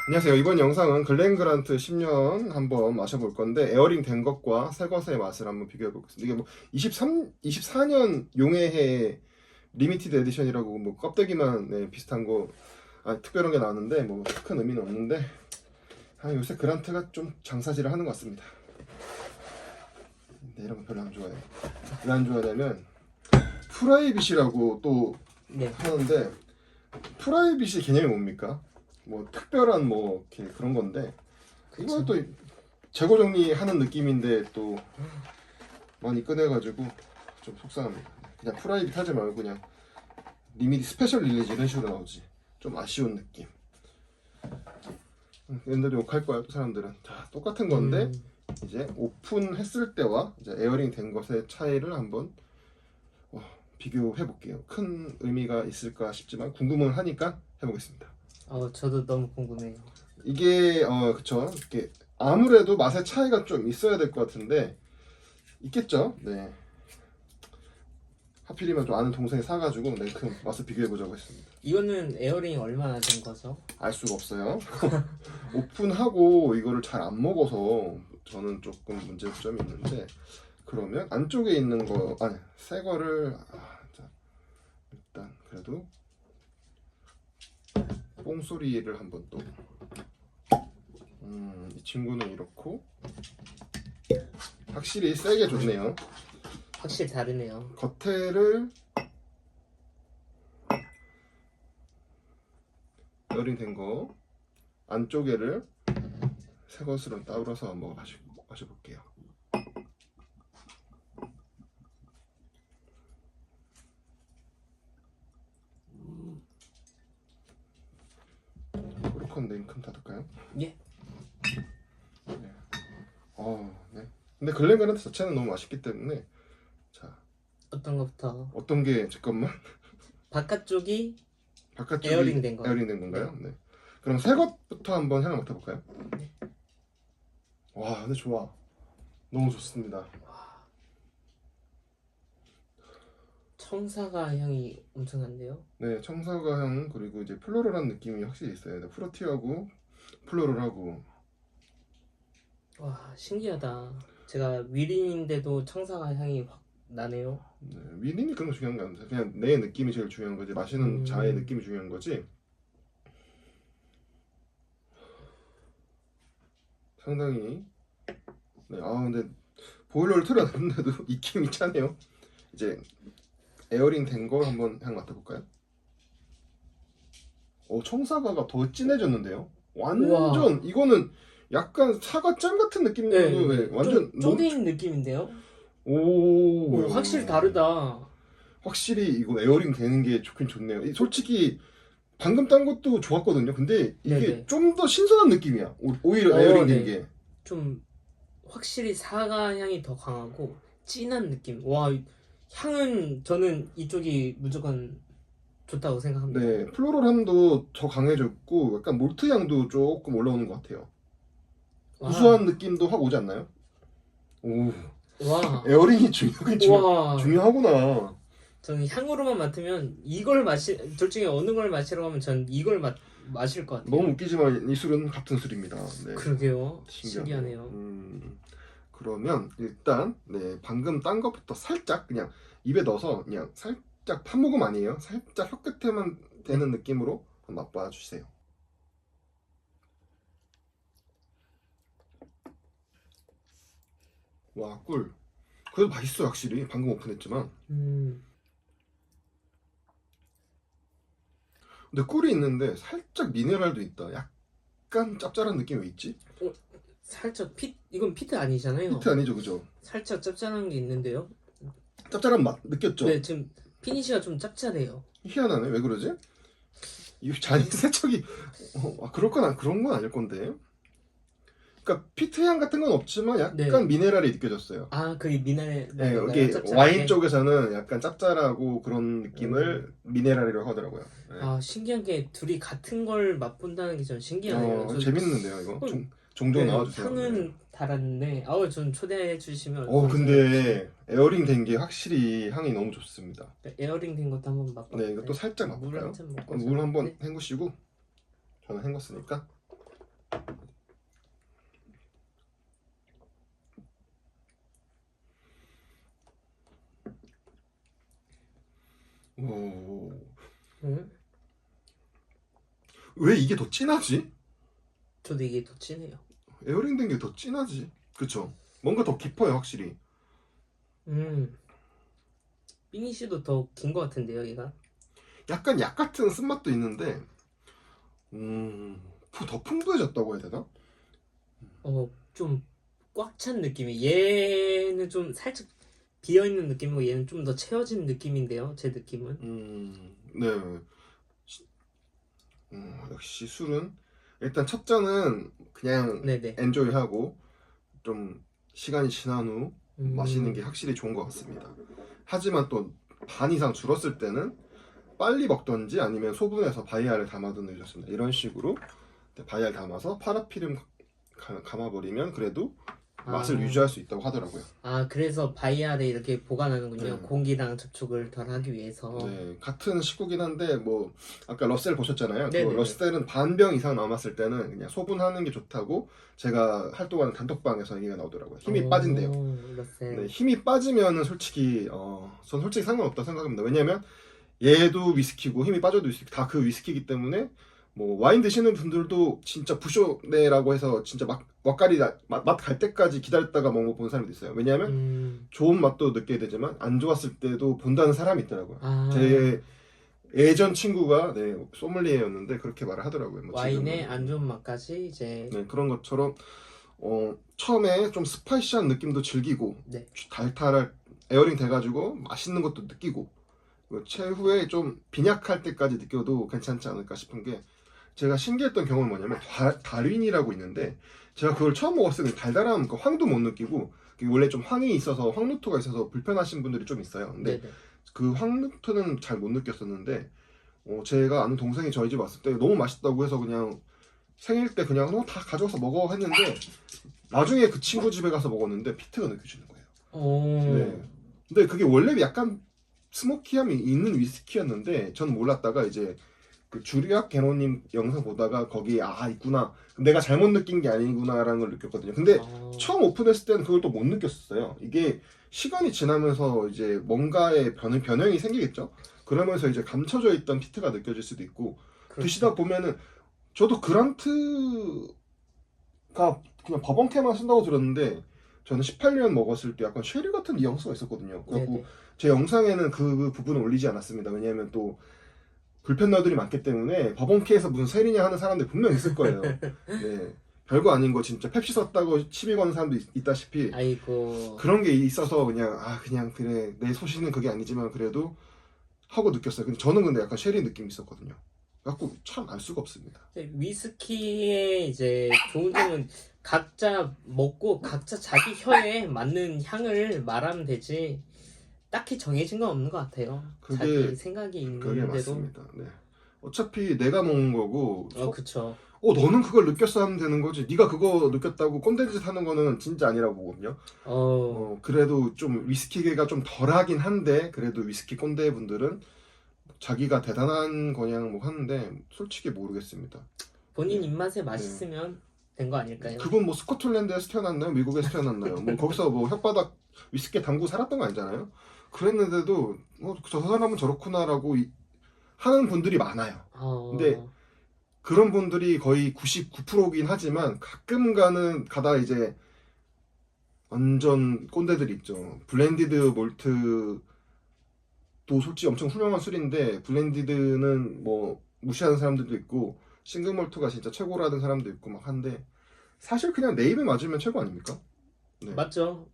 안녕하세요. 이번 영상은 글렌그란트 10년 한번 마셔볼 건데 에어링 된 것과 새 것의 맛을 한번 비교해 보겠습니다. 이게 뭐 24년 용해해 리미티드 에디션이라고 뭐 껍데기만 비슷한 거 특별한 게 나왔는데 뭐 큰 의미는 없는데 요새 그란트가 좀 장사질을 하는 것 같습니다. 네, 이런 거 별로 안 좋아해요. 왜 안 좋아하냐면 프라이빗이라고 또 하는데 프라이빗이 개념이 뭡니까? 뭐 특별한 뭐 이렇게 그런 건데 이거 또 재고 정리하는 느낌인데 또 많이 꺼내가지고 좀 속상합니다. 그냥 프라이빗 하지 말고 그냥 리미티 스페셜 릴리즈 이런 식으로 나오지. 좀 아쉬운 느낌. 근데도 욕할 거야 또 사람들은. 자, 똑같은 건데 이제 오픈했을 때와 이제 에어링 된 것의 차이를 한번 비교해 볼게요. 큰 의미가 있을까 싶지만 궁금은 하니까 해보겠습니다. 저도 너무 궁금해요. 이게 그쵸. 이렇게 아무래도 맛의 차이가 좀 있어야 될 것 같은데 있겠죠. 네. 하필이면 좀 아는 동생이 사가지고 그 맛을 비교해 보자고 했습니다. 이거는 에어링이 얼마나 된 거죠? 알 수가 없어요. 오픈하고 이거를 잘 안 먹어서 저는 조금 문제점이 있는데 그러면 안쪽에 있는 거 새 거를 자, 일단 그래도 뽕소리를 한번 또 이 친구는 이렇고 확실히 세게 좋네요. 확실히 다르네요. 겉에를 에어링 된 거 안쪽에를 새 것으로 따로서 한번 마셔볼게요. 코르콘 네임큼 닫을까요? 예. 네. 네. 근데 글렌그란트 자체는 너무 맛있기 때문에 자 어떤 것부터? 어떤 게 잠깐만 바깥쪽이 바깥쪽이 된 거. 에어링 된 건가요? 네. 그럼 새 것부터 한번 향을 맡아볼까요? 네. 와, 근데 좋아. 너무 좋습니다. 청사과 향이 엄청난데요? 네, 청사과 향 그리고 이제 플로럴한 느낌이 확실히 있어요. 네, 프루티하고 플로럴하고. 와, 신기하다. 제가 위린인데도 청사과 향이 확 나네요. 네, 위린이 그런 거 중요한 게 아니라 그냥 내 느낌이 제일 중요한 거지. 마시는 자의 느낌이 중요한 거지. 상당히 네, 근데 보일러를 틀어놨는데도 익힘이 차네요. 이제 에어링 된 거 한번 향 맡아볼까요? 청사과가 더 진해졌는데요. 완전 우와. 이거는 약간 사과잼 같은 느낌인데도 네, 완전 쪼개인 느낌인데요? 오, 확실히 다르다. 확실히 이거 에어링 되는 게 좋긴 좋네요. 솔직히 방금 딴 것도 좋았거든요. 근데 이게 좀 더 신선한 느낌이야. 오히려 에어링 된 게. 좀 확실히 사과 향이 더 강하고 진한 느낌. 와, 향은 저는 이쪽이 무조건 좋다고 생각합니다. 네, 플로럴함도 더 강해졌고 약간 몰트 향도 조금 올라오는 것 같아요. 구수한 느낌도 확 오지 않나요? 오, 와, 에어링이 중요하구나. 저는 향으로만 맡으면 둘 중에 어느 걸 마시러 가면 전 이걸 마실 것 같아요. 너무 웃기지만 이 술은 같은 술입니다. 네. 그러게요. 신기하네요. 그러면 일단 방금 딴 것부터 살짝 그냥 입에 넣어서 그냥 살짝 한 모금 아니에요. 살짝 혀끝에만 되는 느낌으로 맛봐 주세요. 와, 꿀. 그래도 맛있어 확실히. 방금 오픈했지만. 근데 꿀이 있는데 살짝 미네랄도 있다. 약간 짭짤한 느낌이 왜 있지? 살짝 이건 피트 아니잖아요. 피트 아니죠, 그죠? 살짝 짭짤한 게 있는데요. 짭짤한 맛 느꼈죠? 네, 지금 피니쉬가 좀 짭짤해요. 희한하네. 왜 그러지? 이 잔이 세척이 그런 건 아닐 건데. 그러니까 피트 향 같은 건 없지만 약간 미네랄이 느껴졌어요. 그게 미네랄. 네, 여기 와인 쪽에서는 약간 짭짤하고 그런 느낌을 미네랄이라고 하더라고요. 네. 신기한 게 둘이 같은 걸 맛본다는 게 좀 신기하네요. 재밌는데요, 이거. 종종 나와주세요. 향은 달았는데, 전 초대해 주시면. 근데 에어링 된 게 확실히 향이 너무 좋습니다. 에어링 된 것도 한번 맛볼까요? 네, 이것도 살짝 맛볼까요? 물 한번 헹구시고 저는 헹궜으니까. 오, 음? 왜 이게 더 진하지? 저도 이게 더 진해요. 에어링 된 게 더 진하지. 그쵸? 뭔가 더 깊어요, 확실히. 피니쉬도 더 긴 것 같은데요, 얘가? 약간 약 같은 쓴맛도 있는데, 더 풍부해졌다고 해야 되나? 좀 꽉 찬 느낌이. 얘는 좀 살짝 비어있는 느낌이고 얘는 좀 더 채워진 느낌인데요, 제 느낌은. 네. 역시 술은 일단 첫 잔은 그냥 네네. 엔조이하고 좀 시간이 지난 후 마시는 게 음, 확실히 좋은 것 같습니다. 하지만 또 반 이상 줄었을 때는 빨리 먹던지 아니면 소분해서 바이알을 담아두는 게 좋습니다. 이런 식으로 바이알 담아서 파라필름 감아버리면 그래도 맛을 아, 유지할 수 있다고 하더라고요. 그래서 바이알에 이렇게 보관하는군요. 네. 공기랑 접촉을 덜 하기 위해서. 네, 같은 식구긴 한데 뭐 아까 러셀 보셨잖아요. 그 네네네. 러셀은 반 병 이상 남았을 때는 그냥 소분하는 게 좋다고 제가 활동하는 단톡방에서 얘기가 나오더라고요. 힘이 빠진대요. 네, 러셀. 힘이 빠지면은 솔직히 전 솔직히 상관없다 생각합니다. 왜냐면 얘도 위스키고 힘이 빠져도 위스키 다 그 위스키이기 때문에 뭐 와인 드시는 분들도 진짜 부쇼네라고 해서 진짜 막 맛깔이 맛 갈 때까지 기다렸다가 먹는 거 본 사람도 있어요. 왜냐하면 좋은 맛도 느끼게 되지만 안 좋았을 때도 본다는 사람이 있더라고요. 아, 제 예전 친구가 네, 소믈리에였는데 그렇게 말을 하더라고요. 뭐 와인의 지금은 안 좋은 맛까지 이제. 네, 그런 것처럼 처음에 좀 스파이시한 느낌도 즐기고 네. 달달할 에어링 돼가지고 맛있는 것도 느끼고 최후에 좀 빈약할 때까지 느껴도 괜찮지 않을까 싶은 게 제가 신기했던 경험은 뭐냐면 달윈이라고 있는데 제가 그걸 처음 먹었을 때 달달함 그 황도 못 느끼고 원래 좀 황이 있어서 황루토가 있어서 불편하신 분들이 좀 있어요. 근데 네네. 그 황루토는 잘 못 느꼈었는데 제가 아는 동생이 저희 집 왔을 때 너무 맛있다고 해서 그냥 생일 때 그냥 다 가져와서 먹어 했는데 나중에 그 친구 집에 가서 먹었는데 피트가 느껴지는 거예요. 오. 네. 근데 그게 원래 약간 스모키함이 있는 위스키였는데 전 몰랐다가 이제 그 주리악 개노님 영상 보다가 거기 있구나 내가 잘못 느낀 게 아니구나라는 걸 느꼈거든요. 근데 처음 오픈했을 때는 그걸 또 못 느꼈었어요. 이게 시간이 지나면서 이제 뭔가의 변형이 생기겠죠. 그러면서 이제 감춰져 있던 피트가 느껴질 수도 있고 그렇죠. 드시다 보면은 저도 그란트가 그냥 버번캐만 쓴다고 들었는데 저는 18년 먹었을 때 약간 쉐리 같은 뉘앙스가 있었거든요. 그래갖고 네네. 제 영상에는 그 부분을 올리지 않았습니다. 왜냐하면 또 불편러들이 많기 때문에 버번캐에서 무슨 세리냐 하는 사람들 분명 있을 거예요. 네. 별거 아닌 거 진짜 펩시 썼다고 시비 거는 사람도 있다시피 아이고. 그런 게 있어서 그냥 그래 내 소신은 그게 아니지만 그래도 하고 느꼈어요. 근데 저는 근데 약간 쉐리 느낌이 있었거든요. 그래갖고 참 알 수가 없습니다. 위스키의 이제 좋은 점은 각자 먹고 각자 자기 혀에 맞는 향을 말하면 되지 딱히 정해진 건 없는 것 같아요. 자기 생각이 그게 있는 대로. 맞습니다. 네. 어차피 내가 먹은 거고 그쵸. 너는 그걸 느꼈어 하면 되는 거지. 네가 그거 느꼈다고 꼰대짓 하는 거는 진짜 아니라고 보거든요. 그래도 좀 위스키계가 좀 덜하긴 한데 그래도 위스키 꼰대 분들은 자기가 대단한 거냥 뭐 하는데 솔직히 모르겠습니다. 본인 입맛에 맛있으면 된 거 아닐까요? 그분 뭐 스코틀랜드에서 태어났나요? 미국에서 태어났나요? 뭐 거기서 뭐 혓바닥 위스키 담고 살았던 거 아니잖아요. 그랬는데도 저 사람은 저렇구나라고 하는 분들이 많아요. 근데 그런 분들이 거의 99%긴 하지만 가끔 가다 이제 완전 꼰대들이 있죠. 블렌디드 몰트도 솔직히 엄청 훌륭한 술인데 블렌디드는 뭐 무시하는 사람들도 있고 싱글 몰트가 진짜 최고라는 사람도 있고 막 한데 사실 그냥 내 입에 맞으면 최고 아닙니까? 네. 맞죠.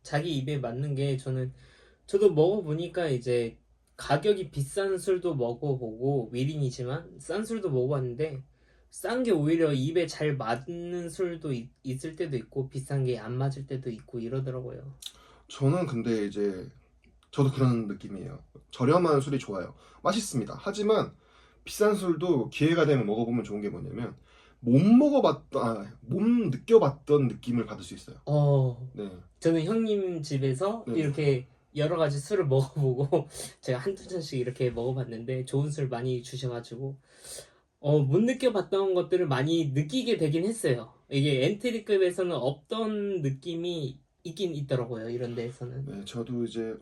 자기 입에 맞는 게 저도 먹어보니까 이제 가격이 비싼 술도 먹어보고 위린이지만 싼 술도 먹어봤는데 싼 게 오히려 입에 잘 맞는 술도 있을 때도 있고 비싼 게 안 맞을 때도 있고 이러더라고요. 저는 근데 이제 저도 그런 느낌이에요. 저렴한 술이 좋아요. 맛있습니다. 하지만 비싼 술도 기회가 되면 먹어보면 좋은 게 뭐냐면 못 느껴봤던 느낌을 받을 수 있어요. 네. 저는 형님 집에서 네. 이렇게 여러 가지 술을 먹어보고 제가 한두 잔씩 이렇게 먹어봤는데 좋은 술 많이 주셔가지고 못 느껴봤던 것들을 많이 느끼게 되긴 했어요. 이게 엔트리급에서는 없던 느낌이 있긴 있더라고요. 이런 데에서는. 네, 저도 이제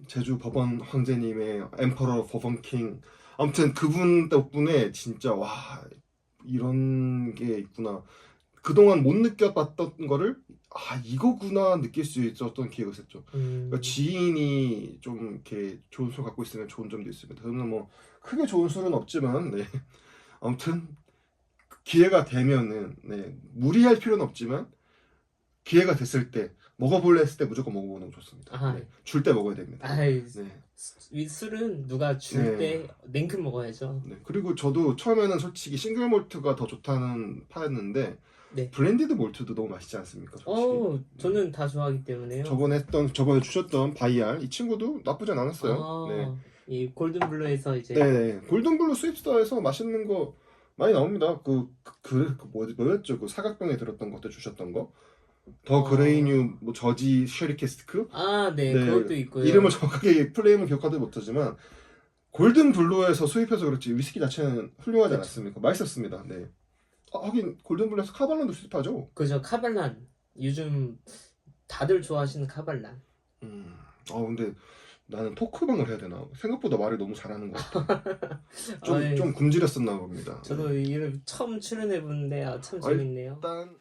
제주 법원 황제님의 엠퍼러 법원킹, 아무튼 그분 덕분에 진짜 와, 이런 게 있구나. 그동안 못 느껴봤던 거를 이거구나 느낄 수 있었던 기회가 있었죠. 그러니까 지인이 좀 이렇게 좋은 술 갖고 있으면 좋은 점도 있습니다. 저는 뭐 크게 좋은 술은 없지만, 네. 아무튼 기회가 되면은, 네, 무리할 필요는 없지만 기회가 됐을 때 먹어볼래 했을 때 무조건 먹어보는 거 좋습니다. 네. 줄 때 먹어야 됩니다. 아이, 네. 이 술은 누가 줄 때 냉큼 먹어야죠. 네. 그리고 저도 처음에는 솔직히 싱글 몰트가 더 좋다는 파였는데, 네. 블렌디드 몰트도 너무 맛있지 않습니까? 솔직히. 저는 다 좋아하기 때문에요. 저번에 주셨던 바이알 이 친구도 나쁘지 않았어요. 네. 이 골든블루에서 이제 네. 골든블루 수입스타에서 맛있는 거 많이 나옵니다. 뭐였죠? 그 사각병에 들었던 것도 주셨던 거. 더 그레이뉴 뭐 저지 쉐리 캐스크. 네, 그것도 있고요. 이름을 정확하게 플레임은 기억하지 못하지만 골든블루에서 수입해서 그렇지 위스키 자체는 훌륭하지 않았습니까? 맛있었습니다. 네. 하긴 골든블루에서 카발란도 수입하죠. 그죠, 카발란. 요즘 다들 좋아하시는 카발란. 근데 나는 토크방을 해야 되나? 생각보다 말을 너무 잘하는 것 같아. 네. 좀 굶주렸었나 봅니다. 저도 이를 처음 출연해보는데 참 재밌네요. 일단